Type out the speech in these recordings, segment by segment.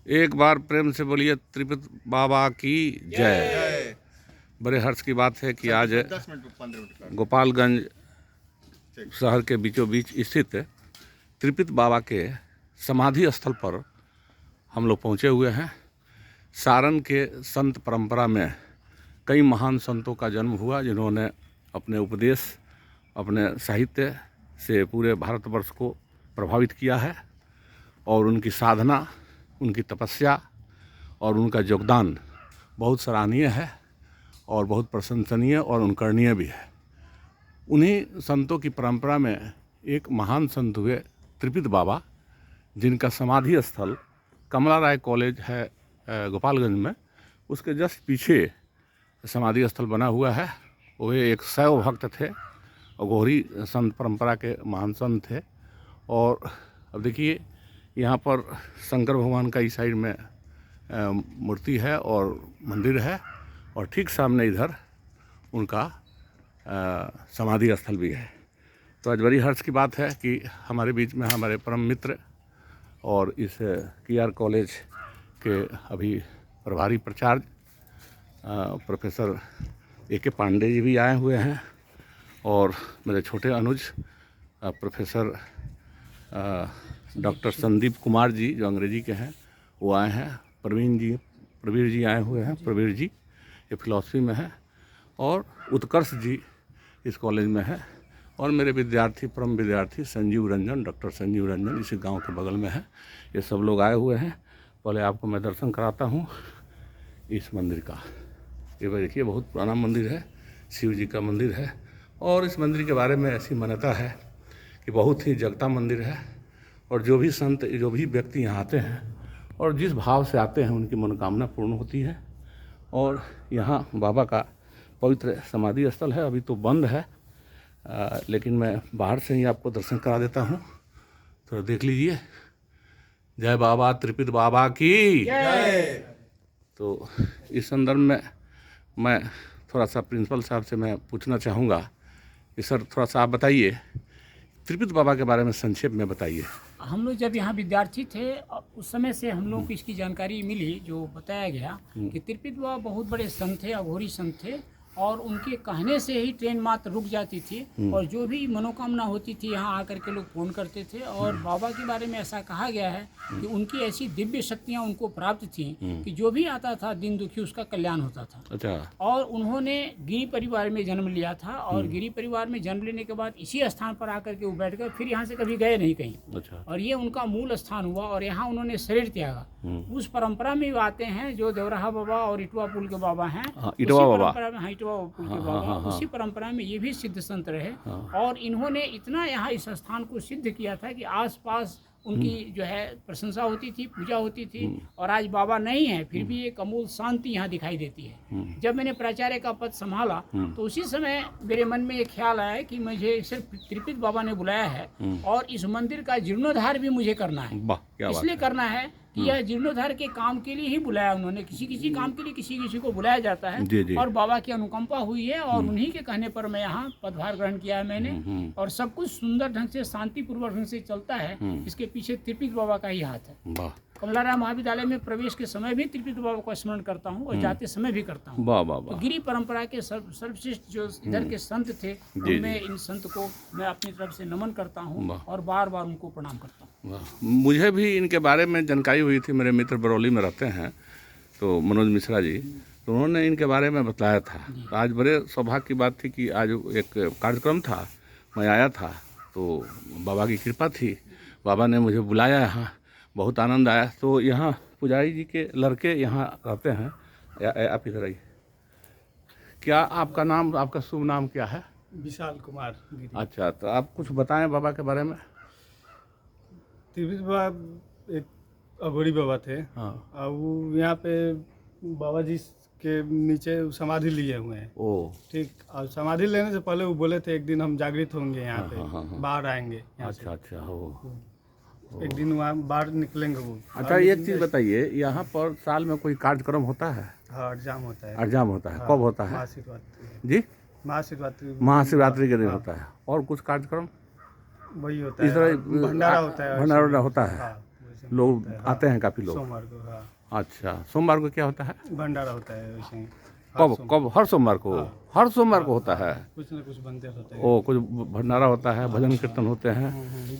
एक बार प्रेम से बोलिए त्रिपित बाबा की जय। बड़े हर्ष की बात है कि आज 10 मिनट 15 मिनट गोपालगंज शहर के बीचों बीच स्थित त्रिपित बाबा के समाधि स्थल पर हम लोग पहुँचे हुए हैं। सारण के संत परंपरा में कई महान संतों का जन्म हुआ, जिन्होंने अपने उपदेश, अपने साहित्य से पूरे भारतवर्ष को प्रभावित किया है और उनकी साधना, उनकी तपस्या और उनका योगदान बहुत सराहनीय है और बहुत प्रशंसनीय और अनुकरणीय भी है। उन्हीं संतों की परंपरा में एक महान संत हुए त्रिपित बाबा, जिनका समाधि स्थल कमला राय कॉलेज है गोपालगंज में, उसके जस्ट पीछे समाधि स्थल बना हुआ है। वे एक शैव भक्त थे और गौरी संत परंपरा के महान संत थे। और अब देखिए, यहाँ पर शंकर भगवान का इस साइड में मूर्ति है और मंदिर है, और ठीक सामने इधर उनका समाधि स्थल भी है। तो आज बड़ी हर्ष की बात है कि हमारे बीच में हमारे परम मित्र और इस KR कॉलेज के अभी प्रभारी प्राचार्य प्रोफेसर AK पांडे जी भी आए हुए हैं, और मेरे छोटे अनुज प्रोफेसर डॉक्टर संदीप कुमार जी, जो अंग्रेजी के हैं, वो आए हैं। प्रवीर जी आए हुए हैं। प्रवीर जी ये फिलॉसफी में है, और उत्कर्ष जी इस कॉलेज में है, और मेरे विद्यार्थी, परम विद्यार्थी संजीव रंजन, डॉक्टर संजीव रंजन इसी गांव के बगल में है। ये सब लोग आए हुए हैं। पहले आपको मैं दर्शन कराता हूँ इस मंदिर का। ये देखिए, बहुत पुराना मंदिर है, शिव जी का मंदिर है, और इस मंदिर के बारे में ऐसी मान्यता है कि बहुत ही जगता मंदिर है, और जो भी संत, जो भी व्यक्ति यहाँ आते हैं और जिस भाव से आते हैं, उनकी मनोकामना पूर्ण होती है। और यहाँ बाबा का पवित्र समाधि स्थल है। अभी तो बंद है, लेकिन मैं बाहर से ही आपको दर्शन करा देता हूँ, थोड़ा देख लीजिए। जय बाबा त्रिपित बाबा की जय। तो इस संदर्भ में मैं थोड़ा सा प्रिंसिपल साहब से मैं पूछना चाहूँगा कि सर, थोड़ा सा आप बताइए, त्रिपित बाबा के बारे में संक्षेप में बताइए। हम लोग जब यहाँ विद्यार्थी थे, उस समय से हम लोग को इसकी जानकारी मिली, जो बताया गया कि त्रिपित बाबा बहुत बड़े संत थे, अघोरी संत थे, और उनके कहने से ही ट्रेन मात्र रुक जाती थी, और जो भी मनोकामना होती थी यहाँ आकर के लोग फोन करते थे। और बाबा के बारे में ऐसा कहा गया है कि उनकी ऐसी दिव्य शक्तियाँ उनको प्राप्त थी कि जो भी आता था दिन दुखी, उसका कल्याण होता था। अच्छा। और उन्होंने गिरी परिवार में जन्म लिया था, और गिरी परिवार में जन्म लेने के बाद इसी स्थान पर आकर के वो बैठ गए, फिर यहाँ से कभी गए नहीं कहीं। अच्छा। और ये उनका मूल स्थान हुआ, और यहाँ उन्होंने शरीर त्यागा। उस परंपरा में आते हैं जो देवराहा बाबा और इटवा पुल के बाबा हैं। इटवा बाबा, इटवा पुल के बाबा, उसी परंपरा में ये भी सिद्ध संत रहे। और इन्होंने इतना यहाँ इस स्थान को सिद्ध किया था कि आसपास उनकी जो है प्रशंसा होती थी, पूजा होती थी। और आज बाबा नहीं है, फिर भी एक अमूल शांति यहाँ दिखाई देती है। जब मैंने प्राचार्य का पद संभाला, तो उसी समय मेरे मन में एक ख्याल आया कि मुझे सिर्फ त्रिपित बाबा ने बुलाया है, और इस मंदिर का जीर्णोद्धार भी मुझे करना है। इसलिए करना है कि यह जीर्णोद्धार के काम के लिए ही बुलाया उन्होंने। किसी किसी काम के लिए किसी किसी को बुलाया जाता है। जी जी। और बाबा की अनुकंपा हुई है, और उन्हीं के कहने पर मैं यहाँ पदभार ग्रहण किया है मैंने। और सब कुछ सुंदर ढंग से, शांतिपूर्वक ढंग से चलता है। इसके पीछे त्रिपित बाबा का ही हाथ है। कमला राय महाविद्यालय में प्रवेश के समय भी त्रिपित बाबा को स्मरण करता हूँ, और जाते समय भी करता हूँ। तो गिरी परंपरा के सर्वश्रेष्ठ जो इधर के संत थे, उनमें इन संत को मैं अपनी तरफ से नमन करता हूँ, और बार बार उनको प्रणाम करता हूँ। मुझे भी इनके बारे में जानकारी हुई थी। मेरे मित्र बरौली में रहते हैं, तो मनोज मिश्रा जी, तो उन्होंने इनके बारे में बताया था। तो आज बड़े सौभाग्य की बात थी कि आज एक कार्यक्रम था, मैं आया था, तो बाबा की कृपा थी, बाबा ने मुझे बुलाया यहाँ, बहुत आनंद आया। तो यहाँ पुजारी जी के लड़के यहाँ रहते हैं। आप इधर आइए। क्या आपका नाम, आपका शुभ नाम क्या है? विशाल कुमार। अच्छा, तो आप कुछ बताएं बाबा के बारे में। त्रिपित बाबा एक अघोरी बाबा थे। हाँ। और वो यहाँ पे बाबा जी के नीचे समाधि लिए हुए हैं। ओ, ठीक। और समाधि लेने से पहले वो बोले थे एक दिन हम जागृत होंगे यहाँ पे, बाहर आएंगे यहाँ से। अच्छा। हो, एक दिन वहाँ बाहर निकलेंगे वो। अच्छा, एक चीज़ बताइए, यहाँ पर साल में कोई कार्यक्रम होता है? हाँ, एग्जाम होता है। एग्जाम होता है। कब होता है? महाशिवरात्रि जी, महाशिवरात्रि के दिन होता है। और कुछ कार्यक्रम वही होता है। इस तरह भंडारा होता है। भंडारा होता है। हाँ, से लोग होता है, हाँ। आते हैं काफ़ी लोग। सोमवार को, हाँ। अच्छा, सोमवार को क्या होता है? भंडारा होता है वैसे ही। कब कब? हर सोमवार को? हर सोमवार को होता है? कुछ न कुछ बनते होते हैं। ओ, कुछ भंडारा होता है, भजन कीर्तन होते हैं?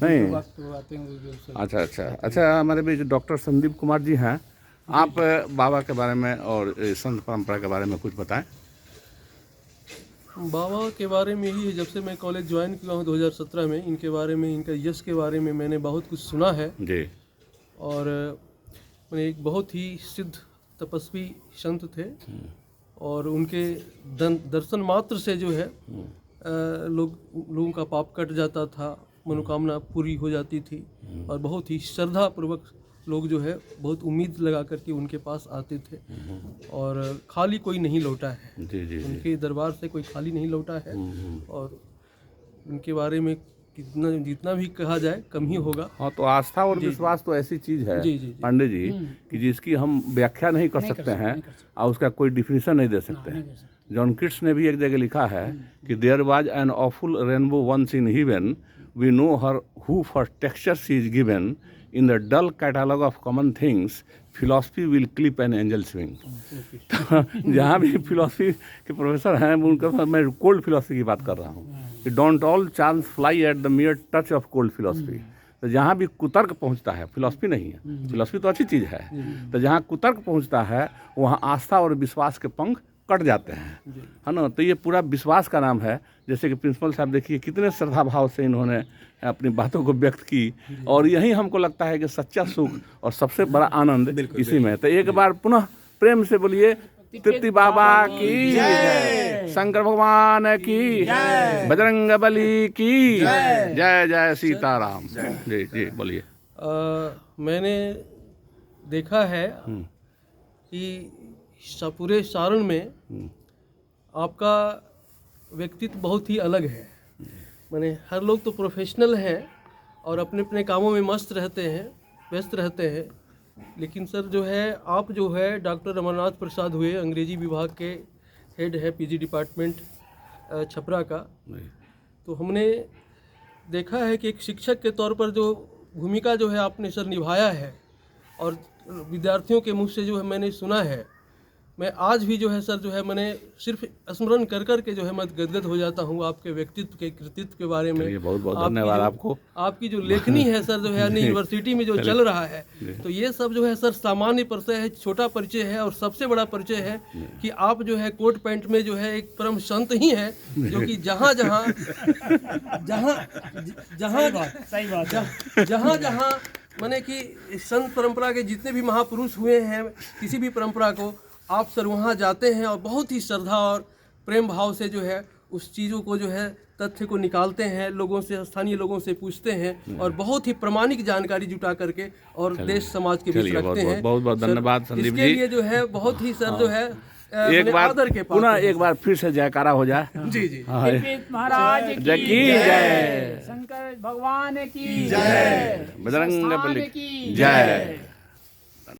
नहीं। वक्त वो आते हैं वो सब। अच्छा अच्छा अच्छा, हमारे बीच डॉक्टर संदीप कुमार जी हैं। आप बाबा के बारे में और संत परंपरा के बारे में कुछ बताएं। बाबा के बारे में ही जब से मैं कॉलेज ज्वाइन किया हूँ 2017 में, इनके बारे में, इनका यश के बारे में मैंने बहुत कुछ सुना है। जी। और मैंने एक बहुत ही सिद्ध तपस्वी संत थे और उनके दर्शन मात्र से जो है लोगों का पाप कट जाता था, मनोकामना पूरी हो जाती थी और बहुत ही श्रद्धा पूर्वक लोग जो है बहुत उम्मीद लगा करके उनके पास आते थे और खाली कोई नहीं लौटा है। जी जी। उनके दरबार से कोई खाली नहीं लौटा है और उनके बारे में कितना जितना भी कहा जाए कम ही होगा। हाँ, तो आस्था और विश्वास तो ऐसी चीज़ है जी, जी, जी। पांडे जी कि जिसकी हम व्याख्या नहीं कर सकते हैं और उसका कोई डिफिनीशन नहीं दे सकते हैं। जॉन किट्स ने भी एक जगह लिखा है कि there was an awful rainbow once in heaven, we know her who for texture she is given, in the dull catalogue of common things philosophy will clip an angel swing. जहाँ भी philosophy के professor हैं उनका, मैं cold philosophy की बात कर रहा हूँ कि don't all chance fly at the मियर touch of cold philosophy. तो जहाँ भी कुतर्क पहुँचता है, फिलॉसफी नहीं है, फिलॉसफी तो अच्छी चीज़ है, तो जहाँ कुतर्क पहुँचता है वहाँ आस्था और विश्वास के पंख कट जाते हैं, है ना। तो ये पूरा विश्वास का नाम है। जैसे कि प्रिंसिपल साहब देखिए कितने श्रद्धा भाव से इन्होंने अपनी बातों को व्यक्त की और यही हमको लगता है कि सच्चा सुख और सबसे बड़ा आनंद इसी में। तो एक बार पुनः प्रेम से बोलिए तिप्ती बाबा की जय, शंकर भगवान की जय, बजरंग बली की जय, जय जय सीताराम। जी जी बोलिए। मैंने देखा है कि पूरे सारण में आपका व्यक्तित्व बहुत ही अलग है। माने हर लोग तो प्रोफेशनल हैं और अपने अपने कामों में मस्त रहते हैं, व्यस्त रहते हैं, लेकिन सर जो है आप जो है डॉक्टर अमरनाथ प्रसाद हुए, अंग्रेजी विभाग के हेड है पीजी डिपार्टमेंट छपरा का। तो हमने देखा है कि एक शिक्षक के तौर पर जो भूमिका जो है आपने सर निभाया है और विद्यार्थियों के मुँह से जो है मैंने सुना है, मैं आज भी जो है सर जो है मैंने सिर्फ स्मरण कर कर के जो है मैं गदगद हो जाता हूँ आपके व्यक्तित्व के, कृतित्व के बारे में। बहुत बहुत धन्यवाद आपको। आपकी जो लेखनी है सर जो है यूनिवर्सिटी में जो चल रहा है, तो ये सब जो है सर सामान्य परिचय है, छोटा परिचय है और सबसे बड़ा परिचय है कि आप जो है कोट पैंट में जो है एक परम संत ही है जो कि जहाँ जहाँ माने कि संत परंपरा के जितने भी महापुरुष हुए हैं किसी भी परंपरा को, आप सर वहाँ जाते हैं और बहुत ही श्रद्धा और प्रेम भाव से जो है उस चीज़ों को जो है तथ्य को निकालते हैं, लोगों से, स्थानीय लोगों से पूछते हैं और बहुत ही प्रामाणिक जानकारी जुटा करके और देश समाज के बीच रखते हैं। बहुत बहुत धन्यवाद संदीप जी। इसके लिए जो है बहुत ही सर जो है एक बार पुनः एक बार फिर से जयकारा हो जाए। जी जी। महाराज की जय, शंकर भगवान की जय, बजरंग बली की जय।